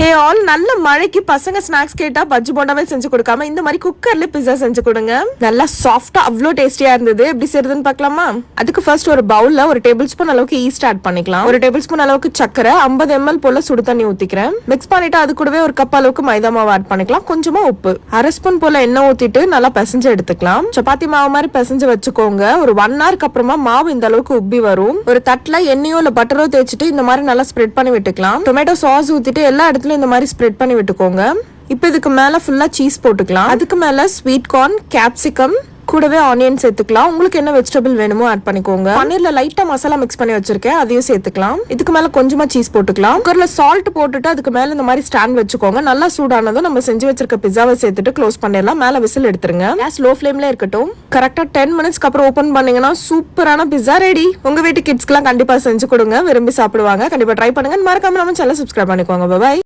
Hey all, நல்ல மழைக்கு பசங்க ஸ்நாக்ஸ் கேட்டா பஜ்ஜி போண்டாவே செஞ்சு கொடுக்காம இந்த மாதிரி குக்கர்ல பிஸா செஞ்சு கொடுங்க. நல்லா சாஃப்டா அவ்வளோ டேஸ்டியா இருந்தது. எப்படி செய்யறதுன்னு பார்க்கலாமா? அதுக்கு ஃபர்ஸ்ட் ஒரு பவுல்ல ஒரு டேபிள் ஸ்பூன் அளவுக்கு ஈஸ்ட் ஆட் பண்ணிக்கலாம். ஒரு டேபிள் ஸ்பூன் அளவுக்கு சக்கரை, 50 ml போல சுடு தண்ணி ஊத்திக்கிறேன். மிக்ஸ் பண்ணிட்டு அது கூடவே ஒரு கப் அளவுக்கு மைதா மாவு ஆட் பண்ணிக்கலாம். கொஞ்சமா உப்பு, அரை ஸ்பூன் போல எண்ணெய் ஊத்திட்டு நல்லா பிசைஞ்சு எடுத்துக்கலாம். சப்பாத்தி மாவு மாதிரி பிசைஞ்சு வச்சுக்கோங்க. ஒரு 1 hour அப்புறமா மாவு இந்த அளவுக்கு உப்பி வரும். ஒரு தட்டுல எண்ணெயோ இல்ல பட்டரோ தேய்ச்சிட்டு இந்த மாதிரி நல்லா ஸ்ப்ரெட் பண்ணி விட்டுக்கலாம். டொமேட்டோ சாஸ் ஊத்திட்டு எல்லா இடத்துலயும் இந்த மாதிரி ஸ்ப்ரெட் பண்ணி விட்டுக்கோங்க. இப்போ இதுக்கு மேல ஃபுல்லா சீஸ் போட்டுக்கலாம். அதுக்கு மேல ஸ்வீட் கார்ன், கேப்சிகம், கூடவே ஆனியன் சேர்த்துக்கலாம். உங்களுக்கு என்ன வெஜிடபிள் வேணுமோ ஆட் பண்ணிக்கோங்க. பன்னீர்ல லைட்டா மசாலா மிக்ஸ் பண்ணி வச்சிருக்கேன், அதையும் சேர்த்துக்கலாம். இதுக்கு மேல கொஞ்சமா சீஸ் போட்டுக்கலாம். குக்கர்ல சால்ட் போட்டுட்டு அதுக்கு மேல இந்த மாதிரி ஸ்டாண்ட் வச்சுக்கோங்க. நல்லா சூடானதும் நம்ம செஞ்சு வச்சிருக்க பிஸாவை சேர்த்துட்டு க்ளோஸ் பண்ணிடலாம். மேல விசில் எடுத்துருங்க. கேஸ் லோ ஃபிளேம்ல இருக்கட்டும். கரெக்டா 10 minutes அப்புறம் ஓபன் பண்ணீங்கன்னா சூப்பரான பிஸா ரெடி. உங்க வீட்டு கிட்ஸ்க்கு எல்லாம் கண்டிப்பா செஞ்சு கொடுங்க, விரும்பி சாப்பிடுவாங்க. கண்டிப்பா ட்ரை பண்ணுங்க. மறக்காம நம்ம சேனலை சப்ஸ்கிரைப் பண்ணிக்கோங்க. பை.